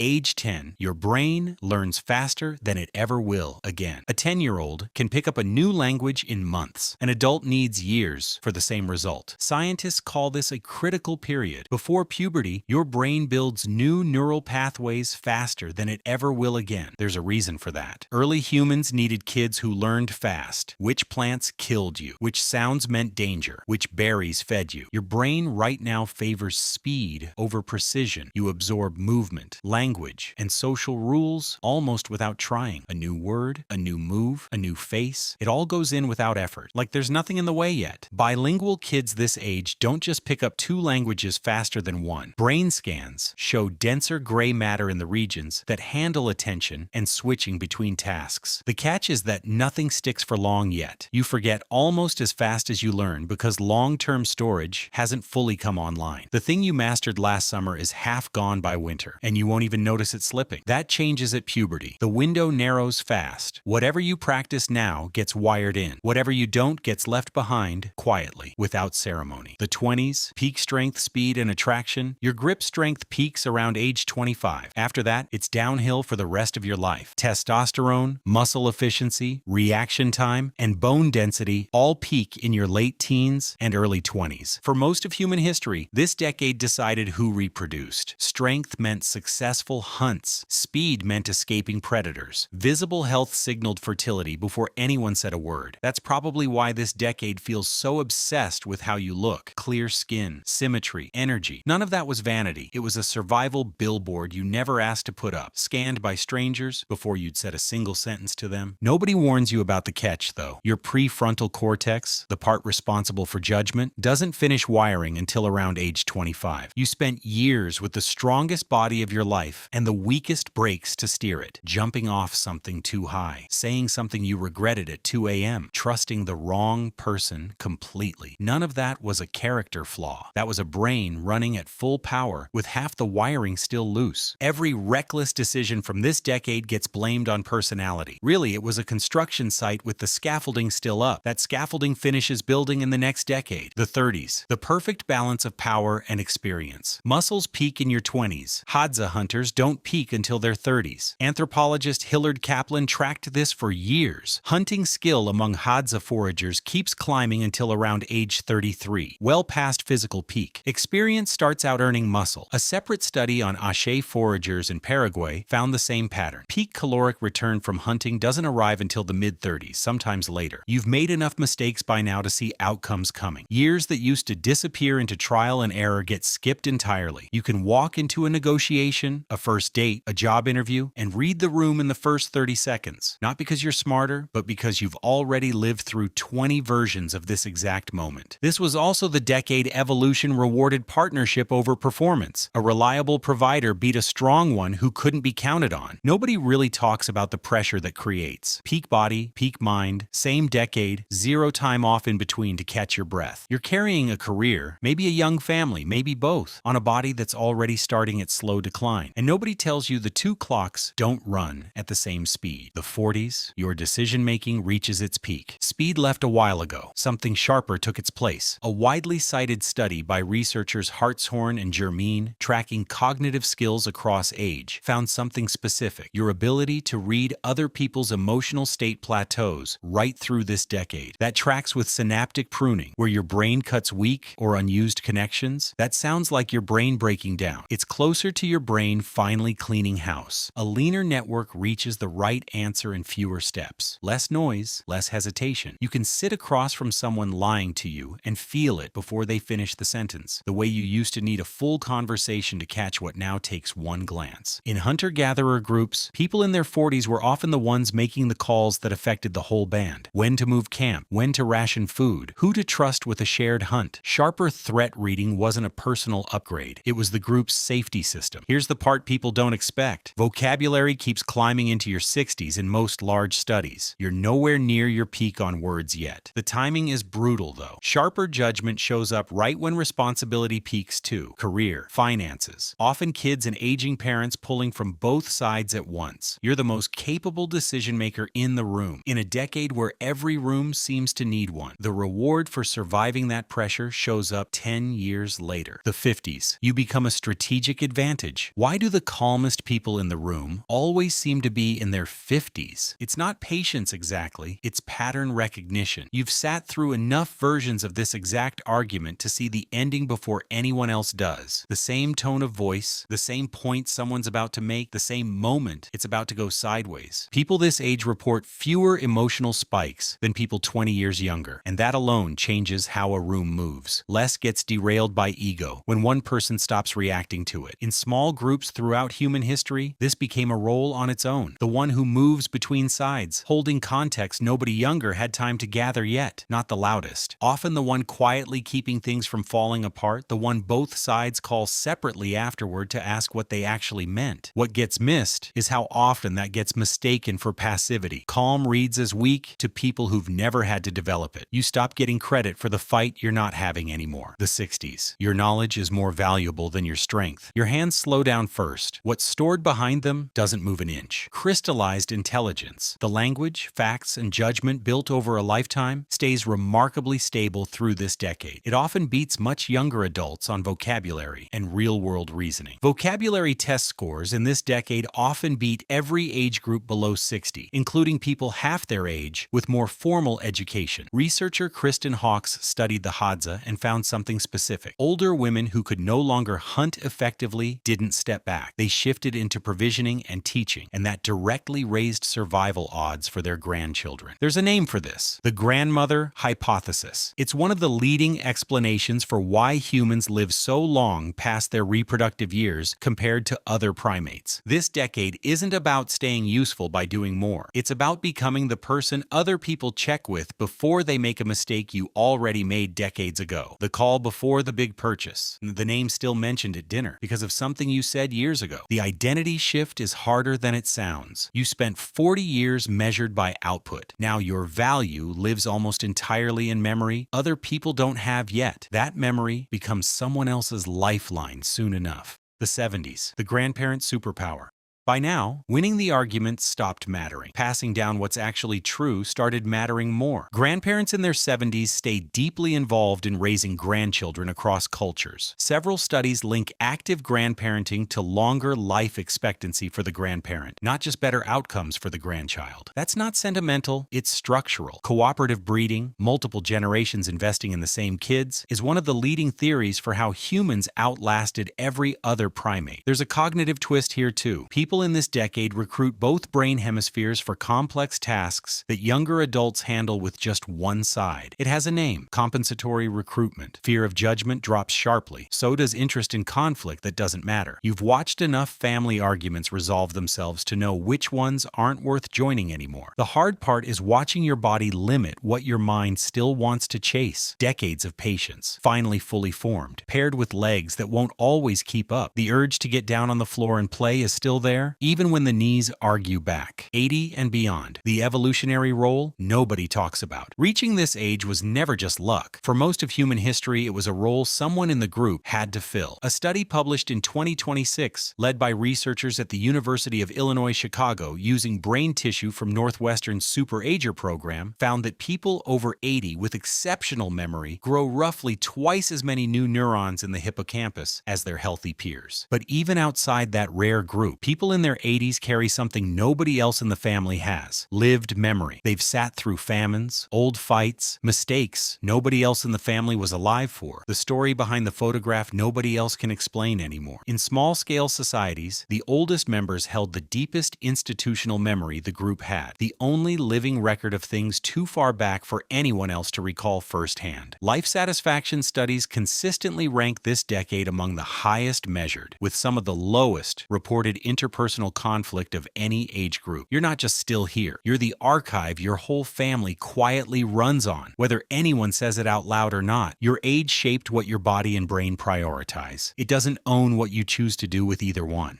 Age 10, your brain learns faster than it ever will again. A 10-year-old can pick up a new language in months. An adult needs years for the same result. Scientists call this a critical period. Before puberty, your brain builds new neural pathways faster than it ever will again. There's a reason for that. Early humans needed kids who learned fast. Which plants killed you? Which sounds meant danger? Which berries fed you? Your brain right now favors speed over precision. You absorb movement, language, and social rules almost without trying. A new word, a new move, a new face. It all goes in without effort, like there's nothing in the way yet. Bilingual kids this age don't just pick up two languages faster than one. Brain scans show denser gray matter in the regions that handle attention and switching between tasks. The catch is that nothing sticks for long yet. You forget almost as fast as you learn because long-term storage hasn't fully come online. The thing you mastered last summer is half gone by winter, and you won't even notice it slipping. That changes at puberty. The window narrows fast. Whatever you practice now gets wired in. Whatever you don't gets left behind quietly, without ceremony. The 20s, peak strength, speed, and attraction. Your grip strength peaks around age 25. After that, it's downhill for the rest of your life. Testosterone, muscle efficiency, reaction time, and bone density all peak in your late teens and early 20s. For most of human history, this decade decided who reproduced. Strength meant successful hunts. Speed meant escaping predators. Visible health signaled fertility before anyone said a word. That's probably why this decade feels so obsessed with how you look. Clear skin, symmetry, energy. None of that was vanity. It was a survival billboard you never asked to put up, scanned by strangers before you'd said a single sentence to them. Nobody warns you about the catch, though. Your prefrontal cortex, the part responsible for judgment, doesn't finish wiring until around age 25. You spent years with the strongest body of your life and the weakest brakes to steer it. Jumping off something too high, saying something you regretted at 2 a.m., trusting the wrong person completely. None of that was a character flaw. That was a brain running at full power with half the wiring still loose. Every reckless decision from this decade gets blamed on personality. Really, it was a construction site with the scaffolding still up. That scaffolding finishes building in the next decade. The 30s, the perfect balance of power and experience. Muscles peak in your 20s. Hadza hunters don't peak until their 30s. Anthropologist Hillard Kaplan tracked this for years. Hunting skill among Hadza foragers keeps climbing until around age 33, well past physical peak. Experience starts out earning muscle. A separate study on Ache foragers in Paraguay found the same pattern. Peak caloric return from hunting doesn't arrive until the mid-30s, sometimes later. You've made enough mistakes by now to see outcomes coming. Years that used to disappear into trial and error get skipped entirely. You can walk into a negotiation, a first date, a job interview, and read the room in the first 30 seconds. Not because you're smarter, but because you've already lived through 20 versions of this exact moment. This was also the decade evolution rewarded partnership over performance. A reliable provider beat a strong one who couldn't be counted on. Nobody really talks about the pressure that creates. Peak body, peak mind, same decade, zero time off in between to catch your breath. You're carrying a career, maybe a young family, maybe both, on a body that's already starting its slow decline. And nobody tells you the two clocks don't run at the same speed. The 40s, your decision-making reaches its peak. Speed left a while ago. Something sharper took its place. A widely cited study by researchers Hartshorn and Germain, tracking cognitive skills across age, found something specific: your ability to read other people's emotional state plateaus right through this decade. That tracks with synaptic pruning, where your brain cuts weak or unused connections. That sounds like your brain breaking down. It's closer to your brain finally cleaning house. A leaner network reaches the right answer in fewer steps. Less noise, less hesitation. You can sit across from someone lying to you and feel it before they finish the sentence, the way you used to need a full conversation to catch what now takes one glance. In hunter-gatherer groups, people in their 40s were often the ones making the calls that affected the whole band. When to move camp, when to ration food, who to trust with a shared hunt. Sharper threat reading wasn't a personal upgrade. It was the group's safety system. Here's the part people don't expect. Vocabulary keeps climbing into your 60s in most large studies. You're nowhere near your peak on words yet. The timing is brutal, though. Sharper judgment shows up right when responsibility peaks too. Career, finances. Often kids and aging parents pulling from both sides at once. You're the most capable decision maker in the room. In a decade where every room seems to need one, the reward for surviving that pressure shows up 10 years later. The 50s. You become a strategic advantage. Why do the calmest people in the room always seem to be in their 50s? It's not patience exactly, it's pattern recognition. You've sat through enough versions of this exact argument to see the ending before anyone else does. The same tone of voice, the same point someone's about to make, the same moment it's about to go sideways. People this age report fewer emotional spikes than people 20 years younger, and that alone changes how a room moves. Less gets derailed by ego when one person stops reacting to it. In small groups throughout human history, this became a role on its own. The one who moves between sides, holding context nobody younger had time to gather yet, not the loudest. Often the one quietly keeping things from falling apart, the one both sides call separately afterward to ask what they actually meant. What gets missed is how often that gets mistaken for passivity. Calm reads as weak to people who've never had to develop it. You stop getting credit for the fight you're not having anymore. The 60s. Your knowledge is more valuable than your strength. Your hands slow down first. What's stored behind them doesn't move an inch. Crystallized intelligence, the language, facts, and judgment built over a lifetime, stays remarkably stable through this decade. It often beats much younger adults on vocabulary and real-world reasoning. Vocabulary test scores in this decade often beat every age group below 60, including people half their age with more formal education. Researcher Kristen Hawkes studied the Hadza and found something specific. Older women who could no longer hunt effectively didn't step back. They shifted into provisioning and teaching, and that directly raised survival odds for their grandchildren. There's a name for this: the grandmother hypothesis. It's one of the leading explanations for why humans live so long past their reproductive years compared to other primates. This decade isn't about staying useful by doing more. It's about becoming the person other people check with before they make a mistake you already made decades ago. The call before the big purchase. The name still mentioned at dinner because of something you said years ago. The identity shift is harder than it sounds. You spent 40 years measured by output. Now your value lives almost entirely in memory other people don't have yet. That memory becomes someone else's lifeline soon enough. The 70s. The grandparent superpower. By now, winning the argument stopped mattering. Passing down what's actually true started mattering more. Grandparents in their 70s stay deeply involved in raising grandchildren across cultures. Several studies link active grandparenting to longer life expectancy for the grandparent, not just better outcomes for the grandchild. That's not sentimental, it's structural. Cooperative breeding, multiple generations investing in the same kids, is one of the leading theories for how humans outlasted every other primate. There's a cognitive twist here too. People in this decade recruit both brain hemispheres for complex tasks that younger adults handle with just one side. It has a name: compensatory recruitment. Fear of judgment drops sharply. So does interest in conflict that doesn't matter. You've watched enough family arguments resolve themselves to know which ones aren't worth joining anymore. The hard part is watching your body limit what your mind still wants to chase. Decades of patience, finally fully formed, paired with legs that won't always keep up. The urge to get down on the floor and play is still there, even when the knees argue back. 80 and beyond. The evolutionary role nobody talks about. Reaching this age was never just luck. For most of human history, it was a role someone in the group had to fill. A study published in 2026, led by researchers at the University of Illinois Chicago using brain tissue from Northwestern's Super Ager program, found that people over 80 with exceptional memory grow roughly twice as many new neurons in the hippocampus as their healthy peers. But even outside that rare group, people in their 80s carry something nobody else in the family has: lived memory. They've sat through famines, old fights, mistakes nobody else in the family was alive for, the story behind the photograph nobody else can explain anymore. In small-scale societies, the oldest members held the deepest institutional memory the group had, the only living record of things too far back for anyone else to recall firsthand. Life satisfaction studies consistently rank this decade among the highest measured, with some of the lowest reported interpersonal conflict of any age group. You're not just still here, you're the archive your whole family quietly runs on. Whether anyone says it out loud or not, your age shaped what your body and brain prioritize. It doesn't own what you choose to do with either one.